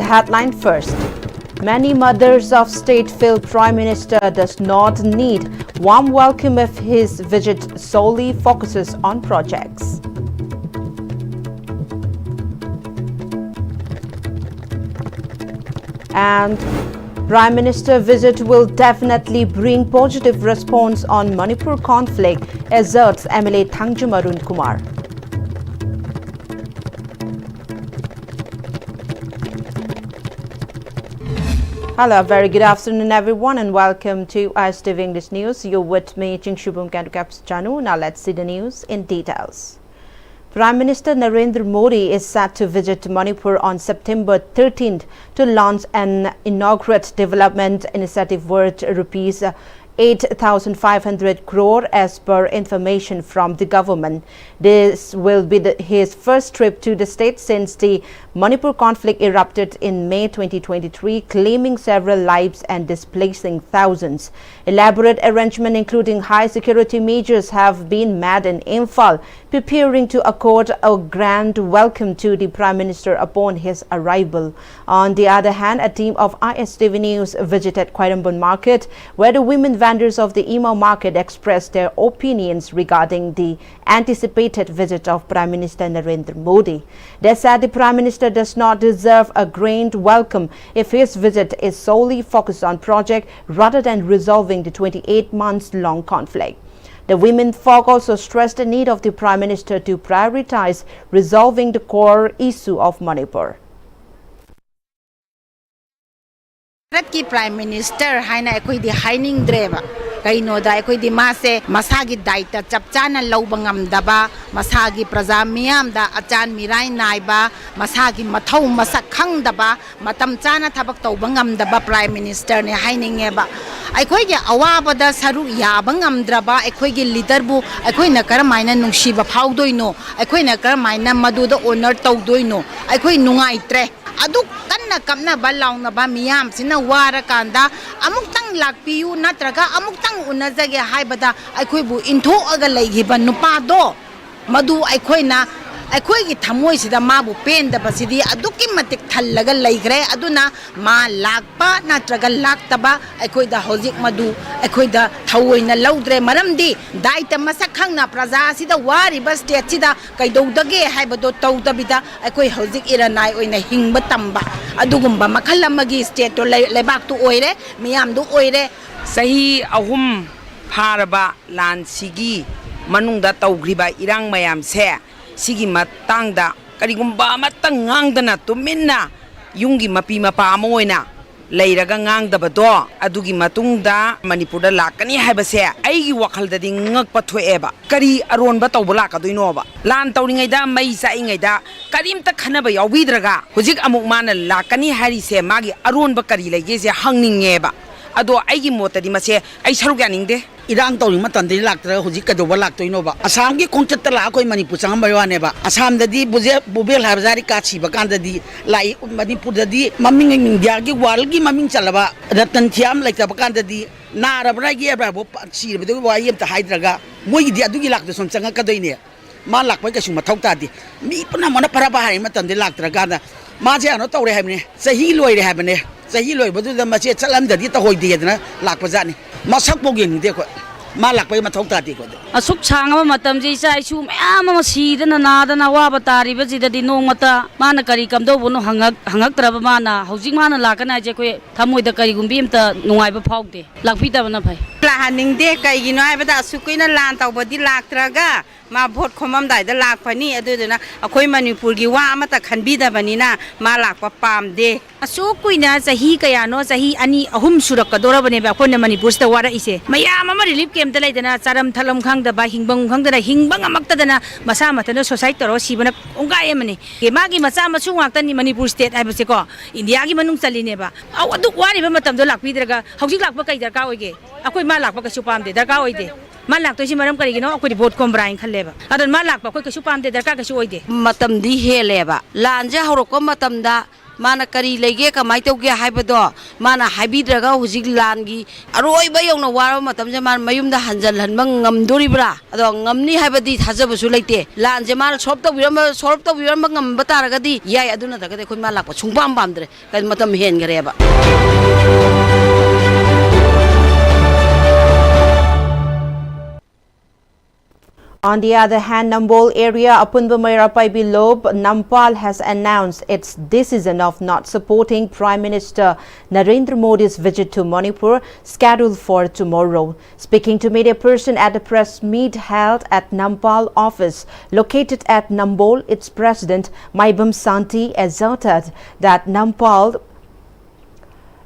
headline first. Many mothers of state feel Prime Minister does not need warm welcome if his visit solely focuses on projects. And Prime Minister visit will definitely bring positive response on Manipur conflict, asserts MLA Thangjum Arun Kumar. Hello, very good afternoon everyone and welcome to Pm-Istv English News. You're with me, Jingshubum Kandukaps Chanu. Now let's see the news in details. Prime Minister Narendra Modi is set to visit Manipur on September 13th to launch an inaugural development initiative worth rupees 8,500 crore as per information from the government. This will be his first trip to the state since the Manipur conflict erupted in May 2023, claiming several lives and displacing thousands. Elaborate arrangement including high security measures have been made in Imphal, preparing to accord a grand welcome to the Prime Minister upon his arrival. On the other hand, a team of Pm-Istv News visited Khwairambon Market, where the women vendors of the Ema market expressed their opinions regarding the anticipated visit of Prime Minister Narendra Modi. They said the Prime Minister does not deserve a grand welcome if his visit is solely focused on project rather than resolving the 28 months long conflict. The women folk also stressed the need of the Prime Minister to prioritize resolving the core issue of Manipur. Prime Minister haina ekoi di haining dreba kaino da ekoi di mase masagi daita chapchana lawba ngamdaba masagi praja miyam da achan mirai naiba masagi mathau masak khangdaba matam chana thabak tawba ngamdaba Prime Minister ne hainingeba ekoi ge awaba da saru yaba ngamdraba ekoi ge leader bu ekoi na karamaina nungsiba phaudoino ekoi na karamaina madu da honor tawdoino ekoi nungaitre adu kanna kamna balauna ba miyam sina wara kanda amuktang lakpiyu natraga amuktang unazage haibada aikoi bu intho aga leigiba nupa do madu aikoi na aikoi gi thamoi sida mabu penda basidi aduki matik thallaga leigre aduna ma lakpa natraga laktaba aikoi da hojik madu aikoi da thawoina laudre maramdi daita masak khangna praja sida wari bas state sida kaidodage haibado tawdabida aikoi hojik iranai oina hingba tamba adugumba makhal amagi state to lebak to oire miyam do oire sahi ahum pharaba lan sigi manungda tawgriba irang mayam se sigi matangda karigumba matang ngangdana tuminna yungi mapi mapa moina leiraga ngangdaba do adugi matungda manipurda lakani haibase aigi wakaldadi ngakpa thoeba kari aronba tawba lakadoinoba lan tawringaida mai saingaida karimta khanaba yawbidraga hujik amuk mana lakani harise magi aronba kari legese hangningeba ado aigi motadi mase ai saruk yaningde Irang tawri matandi laktra hujik kadoba laktoinoba asam gi kongchatta la koi manipur changam baywane ba asam dadi bubel habzari kachi bakanda di lai manipur dadi maming india gi wal gi maming chalaba ratan thiam like bakanda di narabra gi abra bo chi bedu wayem ta haidraga moi di adu gi lakto som changa kadoine ma lakpai ka suma thauta di mi puna mona paraba hari matandi laktra gada ma je ano tawre habne sahi loire habne sahi loi bedu da ma che chalam dadi ta hoide yedna lakpa jani masak pogeng de ko malak pai mathau ta ti ko asuk changa matam ji sai chu mayam ma sidana nadana wa batari ba ji dadi nong mata mana kari kamdo bono hangak traba mana hojing mana lakana je ko thamoi da kari gumbi amta nungai ba phaude lakpi ta bana phai planing de kai gi noi bada sukuina lan tawbadi laktraga ma vote khomam dai da lakpani aduduna akoi manipur gi wa amata khanbi da banina ma lakpa pam de asukuina sahi kaya no sahi ani ahum surak kadora bane ba khone manipur sta wara ise mayam ma relief camp ta leidana charam thalam khang da ba hingbang khang da hingbang amakta dana masa matana society ro sibana ongai amani ke magi macha machu ngakta ni manipur state ai base ko india gi manung chaline ba aw adu wari ba matam do lakpi draga hauji lakpa kai darka oige akoi ma lakpa ka supam de darka oide ma lak to si maram kari gino akoi vote kom brain khaleba adon ma lak pa koi ka supam de darka ka su oide matam di heleba lanja horoko matam da mana kari lege kamai tauge haibado mana haibidraga hujik langi aroiba yongna wara matamje man mayumda hanjal hanbang ngamdoribra ado ngamni haibadi thajabasu leite lanje man solve tawiramba ngamba taragadi yai aduna dagade khoi ma lakpa chungpam pamdre kai matam hen gareba. On the other hand, Nambol area Apunbamairapai Bilob, Nampal has announced its decision of not supporting Prime Minister Narendra Modi's visit to Manipur scheduled for tomorrow. Speaking to media person at a press meet held at Nampal office located at Nambol, its president Maibam Santi asserted that Nampal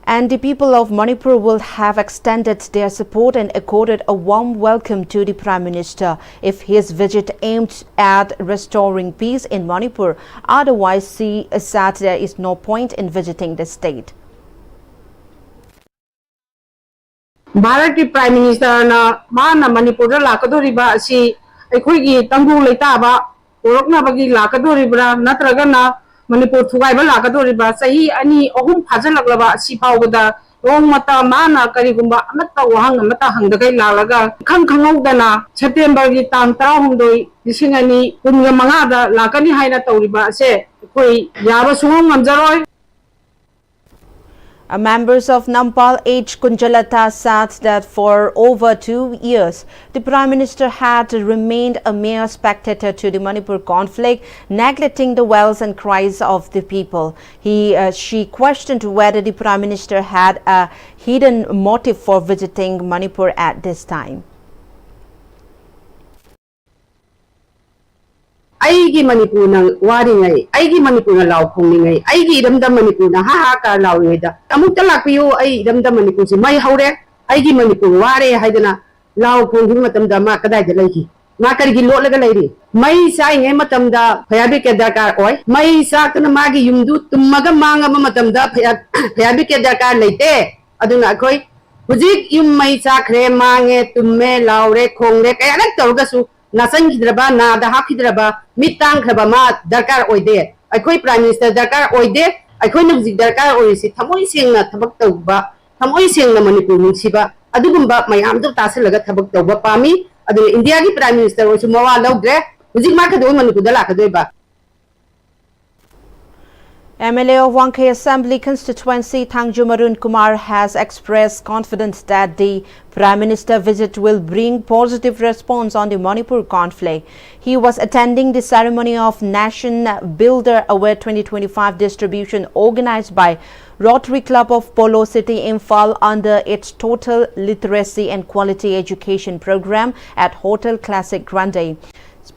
and the people of Manipur will have extended their support and accorded a warm welcome to the Prime Minister if his visit aimed at restoring peace in Manipur. Otherwise, he said there is no point in visiting the state. Bharat ki Prime Minister na mana Manipur lakadoriba si ekhoi tangbu leitaba orokna bagi lakadoribra natraga na Manipur thugai ba lakadoriba sahi ani ohum phajalakla si pawda rong mata mana karigumba amata wahang amata hangdagai lalaga khangdana September gi tang 16 disingani kunga mangada lakani haina tawriba se koi yaba sungong ngamjaroi. Members of Nampal H. Kunjalata said that for over 2 years, the Prime Minister had remained a mere spectator to the Manipur conflict, neglecting the wells and cries of the people. She questioned whether the Prime Minister had a hidden motive for visiting Manipur at this time. Aigi Manipur na wari ngai, aigi Manipur na lau khong ngai, aigi damda Manipur na ha ka lau ngai da. Amuk talak piyo ai damda Manipur si mai haure, aigi Manipur wari haidana lau khong hing matam da ma kadai da lagi. Ma karigi lo laga lairi. Mai sai ngai matam da phayabi ke dakar oi. Mai sa kana magi yumdu tummaga manga matam da phayabi ke dakar leite. Aduna khoi hujik yum mai sa khre mange tumme laure khong re kaya nak torga su Nasang hidraba na daha hidraba mitang khabama darkar oide aikoi Prime Minister darkar oide aikoi nugzik darkar oisi thamoi sengna thabak tawba thamoi sengna Manipur nungsiba adugumba mayam do tasalaga thabak tawba pami adu India gi Prime Minister osu mawa lawdre hujik ma khadu Manipur dala khadoiba. MLA of Wangkai Assembly constituency Thangju Arun Kumar has expressed confidence that the Prime Minister visit will bring positive response on the Manipur conflict. He was attending the ceremony of Nation Builder Award 2025 distribution organized by Rotary Club of Polo City Imphal under its Total Literacy and Quality Education program at Hotel Classic Grande.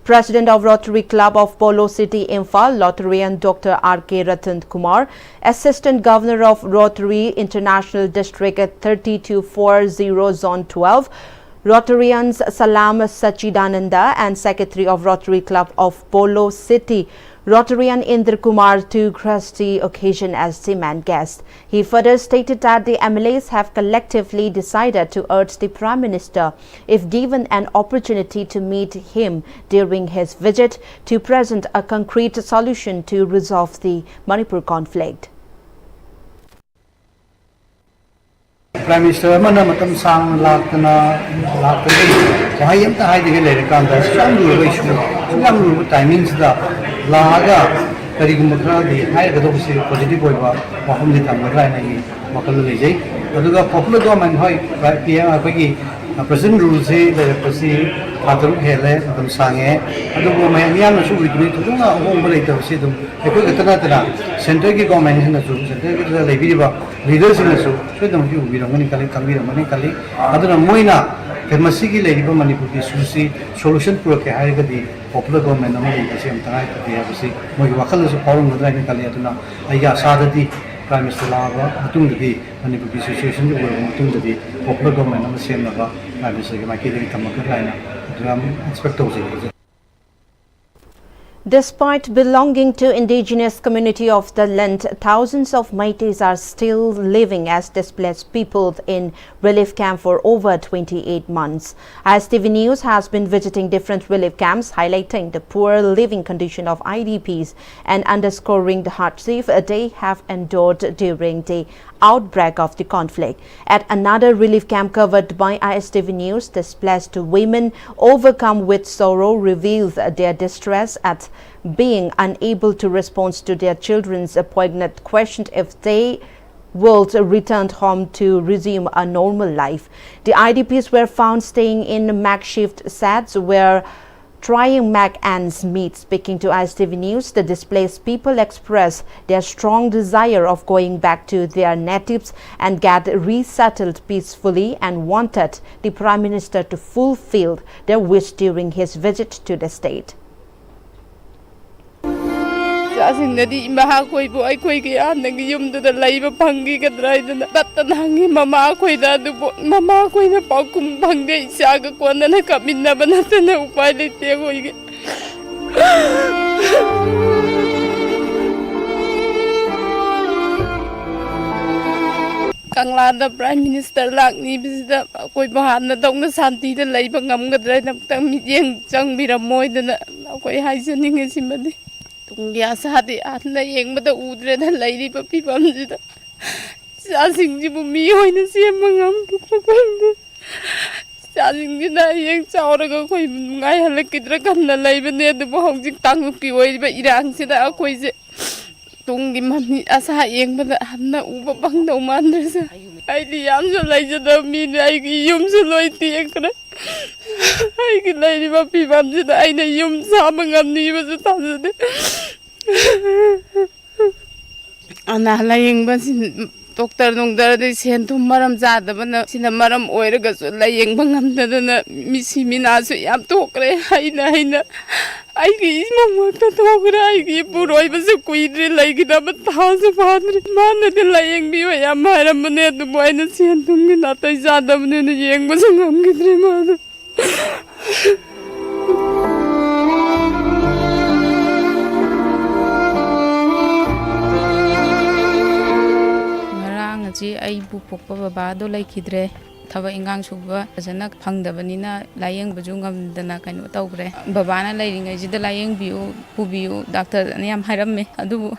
President of Rotary Club of Polo City Imphal, Rotarian Dr. R.K. Ratan Kumar, Assistant Governor of Rotary International District at 3240 Zone 12, Rotarians Salam Sachidananda and Secretary of Rotary Club of Polo City, Rotarian Indra Kumar to grace the occasion as the main guest. He further stated that the MLAs have collectively decided to urge the Prime Minister, if given an opportunity to meet him during his visit, to present a concrete solution to resolve the Manipur conflict. Prime Minister mana matam sang lakna wahai am ta hai de le kan da sam lu bai shu timings da laga kari gumra di hai ga do si positive boy ba wahum di tam ra na ni makal le jai aduga popular government hoi PM apagi present rules he le pasi patru hele matam sange adugo mai niam na su ri tu na hom ba le ta si dum ekoi gatana tana center ki government na su center ki le bi ba leaders na su so dum ki ubi ramani kali kambi ramani kali aduna moina kemasi ki le ri ba Manipur ki susi solution pro ke hai ga di popular government na mai ki sem tai ta ya si moi wakal su forum na ni kali aduna aiya sadati Prime Minister Lava atung di Manipur ki situation ju wo atung di popular government na sem na ba Prime Minister ki ma ki ri tamak lai na drum expect ho Despite belonging to indigenous community of the land, thousands of Métis are still living as displaced people in relief camp for over 28 months. ISTV News has been visiting different relief camps, highlighting the poor living condition of IDPs and underscoring the hardship they have endured during the outbreak of the conflict. At another relief camp covered by ISTV News, displaced women overcome with sorrow revealed their distress at being unable to respond to their children's poignant question if they would return home to resume a normal life. The IDPs were found staying in makeshift sheds where trying make ends meet. Speaking to ISTV News, the displaced people express their strong desire of going back to their natives and get resettled peacefully and wanted the Prime Minister to fulfill their wish during his visit to the state. Asingadi maha koi bu ai koi ki anagi yum da laiba phangi ka draidana tattan hangi mama koi da du mama koi na pakum phangde isa ga kona na kaminna banata na upai lete koi ge Kanglada Prime Minister lakni bisida koi bahan na dong na santi da laiba ngam ga drai na tang mi yeng chang bira moi da na koi haisening e simadi Tungia sadi atna yeng bada udre na lairi papi pamjida. Sasing ji bumi hoy na siya mangam kitra kanda. Sasing ji na yeng chaura ka koy ngay halak kitra kanda laiba ne adu bo hongjik tangu ki hoy ba irang sida akoy se. Tungi mami asa yeng bada atna uba bang daw mandra sa. Ay di yam so lai jada mi na ay ki yum so loy tiyak na. Ay ki lairi papi pamjida ay na yum sa mangam ni ba sa tasade. Ana layeng ba sin doctor nung darade sentum maram jada bana sina maram oiraga so layeng bangam dadana misi minaso yam tokre haina ai ki mama ta tokre ai ki puroi ba so kuidre laigi da ba thasu padre mana de layeng bi wa yam maram ne du boina sentum mina ta jada bane yeng ba so ngam gidre ma ji ai bu pokpa baba do lai khidre thaba ingang suba jana phangdabanina layeng baju ngamdana kaino tawgre baba na lairingai ji da layeng biu pubiu doctor ani am haramme adu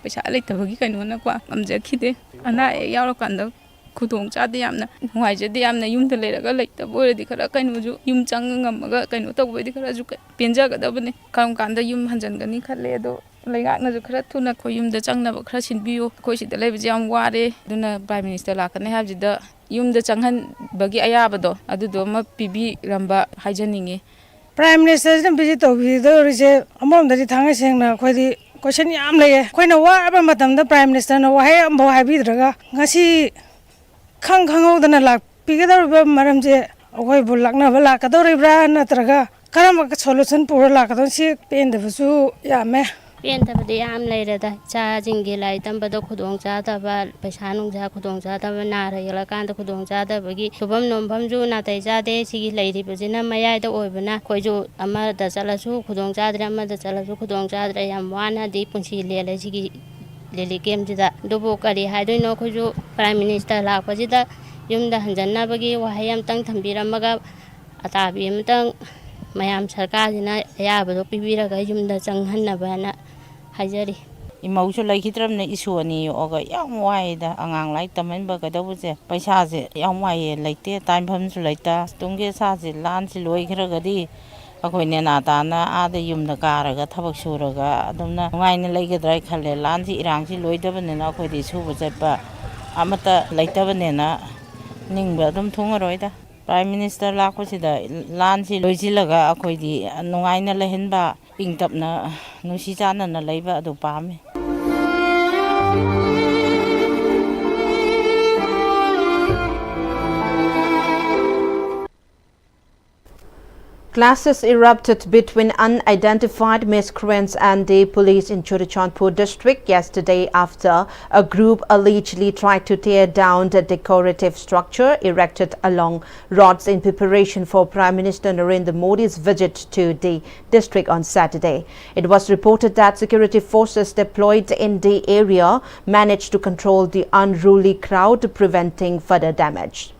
paisa leitabagi kaino na kwa amja khide ana yaura kanda khudong chade yamna huai jade yamna yumda leiraga leita boiradi khara kaino ju yum chang ngamaga kaino tawbedi khara ju penja gadabane kam kanda yum hanjangani khale do Layak na khara thuna khoi yumda changna ba khara sinbiyo khoi sida laiba jam ware duna Prime Minister lakane habjida yumda changhan bagi ayabado adudo ma pibi ramba haijaninge Prime Minister jam visit to video rise amom dari thanga sengna khoi di question yam laye khoina wa aba matam da Prime Minister na wa hai ambo habi draga ngasi khang khangau dana lak pigedar ba maram je khoi bul lakna ba lakadori bra natraga karam ka solution pura lakadon si pen da su yame Pen tabadi am lairada cha jingi lai tambada khudong cha taba paisa nung cha khudong cha taba nara yala kanda khudong cha tabagi subam nombam ju na tai cha de sigi lairi bajina mayai da oibana khoi ju ama da chala su khudong cha dra ama da chala su khudong cha dra yam wana di punsi lele sigi lele kem jida dubo kari haidoi no khoi ju Prime Minister la khoi jida yumda hanjanna bagi wahayam tang thambiramaga atabi amtang mayam sarkar jina ayabado pibiraga yumda changhannabana hajari imausu laikitram ne isuani oga yam waida angang lai tamen ba gadabuse paisa je yam wai laite time pham su laita tungge sa je lan si loi khiragadi akoi ne na ta na ade yumda karaga thabak suraga adumna ngai ne laigedrai khalle lan si irang si loidabane na akoi di suba japa amata laitabane na ningba adum thungaroida Prime Minister lakosida lan si loijilaga akoi di nungai na lehenba ingtapna nusi chana na leiba adu pame Clashes erupted between unidentified miscreants and the police in Churachandpur district yesterday after a group allegedly tried to tear down the decorative structure erected along roads in preparation for Prime Minister Narendra Modi's visit to the district on Saturday. It was reported that security forces deployed in the area managed to control the unruly crowd, preventing further damage.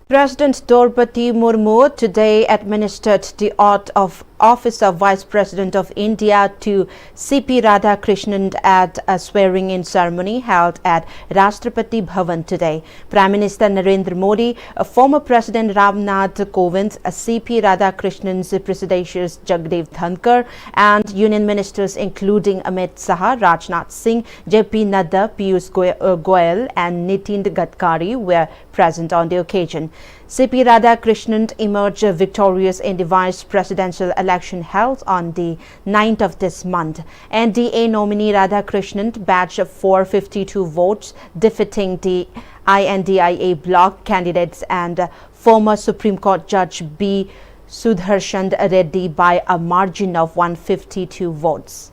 President Draupadi Murmu today administered the oath of office of Vice President of India to C.P. Radhakrishnan at a swearing-in ceremony held at Rashtrapati Bhavan today. Prime Minister Narendra Modi, former President Ramnath Kovind, C.P. Radhakrishnan's predecessors Jagdeep Dhankar and Union Ministers including Amit Shah, Rajnath Singh, J.P. Nadda, Piyush Goyal and Nitin Gadkari were present on the occasion. C.P. Radhakrishnan emerged victorious in the vice presidential election held on the 9th of this month. NDA nominee Radhakrishnan bagged 452 votes, defeating the INDIA bloc candidates and former Supreme Court Judge B. Sudharshan Reddy by a margin of 152 votes.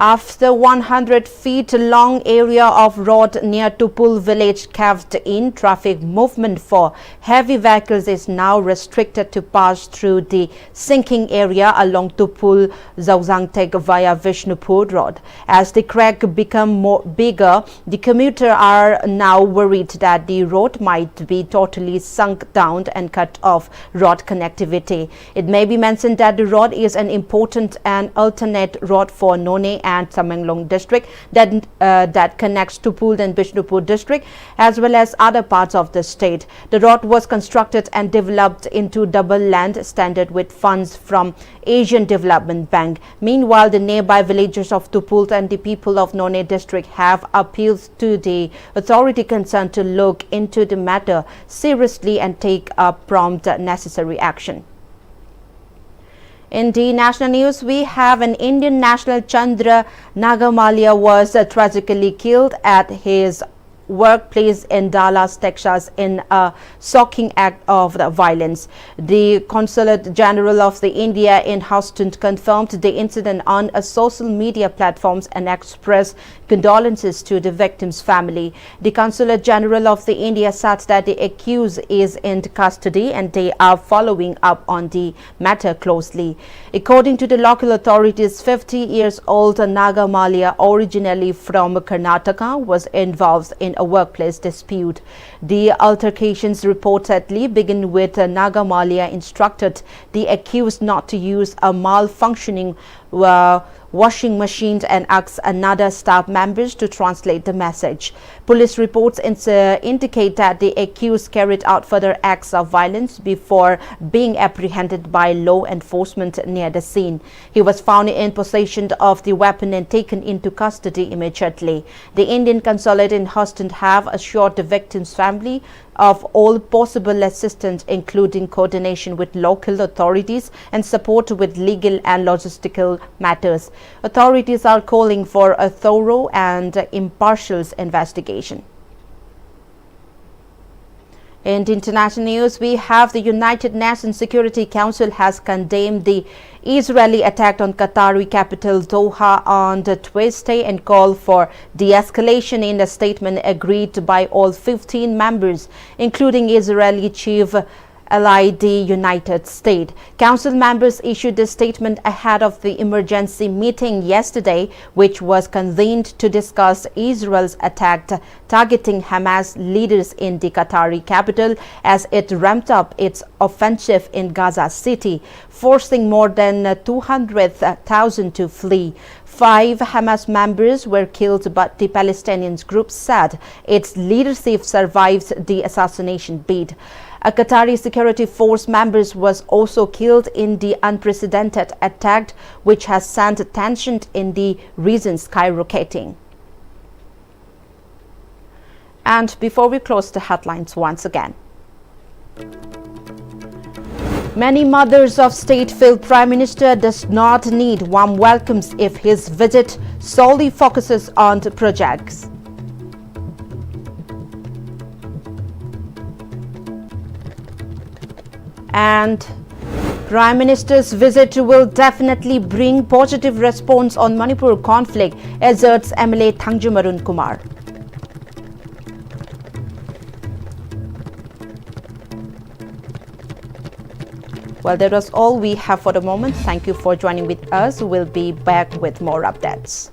After 100 feet long area of road near Tupul village caved in, traffic movement for heavy vehicles is now restricted to pass through the sinking area along Tupul Zauzangtek via Vishnupur road. As the crack become bigger, the commuters are now worried that the road might be totally sunk down and cut off road connectivity. It may be mentioned that the road is an important and alternate road for None and Tamenglong district that connects Tupul and Bishnupur district as well as other parts of the state. The road was constructed and developed into double land standard with funds from Asian Development Bank. Meanwhile, the nearby villages of Tupul and the people of None district have appealed to the authority concerned to look into the matter seriously and take a prompt necessary action. In the national news, we have an Indian national Chandra Nagamalia was tragically killed at his workplace in Dallas, Texas in a shocking act of violence. The Consulate General of the India in Houston confirmed the incident on a social media platforms and expressed condolences to the victim's family. The Consulate General of the India said that the accused is in custody and they are following up on the matter closely. According to the local authorities, 50 years old Nagamalia, originally from Karnataka, was involved in a workplace dispute. The altercations reportedly begin with Nagamalia instructed the accused not to use a malfunctioning washing machines and asked another staff members to translate the message. Police reports indicate that the accused carried out further acts of violence before being apprehended by law enforcement near the scene. He was found in possession of the weapon and taken into custody immediately. The Indian Consulate in Houston have assured the victim's family of all possible assistance, including coordination with local authorities and support with legal and logistical matters. Authorities are calling for a thorough and impartial investigation. In international news, we have the United Nations Security Council has condemned the Israeli attack on Qatari capital Doha on Tuesday and called for de-escalation in a statement agreed by all 15 members, including Israeli Chief ally the United States. Council members issued a statement ahead of the emergency meeting yesterday, which was convened to discuss Israel's attack targeting Hamas leaders in the Qatari capital as it ramped up its offensive in Gaza City, forcing more than 200,000 to flee. 5 Hamas members were killed, but the Palestinian group said its leadership survives the assassination bid. A Qatari security force member was also killed in the unprecedented attack, which has sent tension in the region skyrocketing. And before we close the headlines once again, many mothers of state feel Prime Minister does not need warm welcomes if his visit solely focuses on the projects. And Prime Minister's visit will definitely bring positive response on Manipur conflict, asserts MLA Thangjumarun Kumar. Well, that was all we have for the moment. Thank you for joining with us. We'll be back with more updates.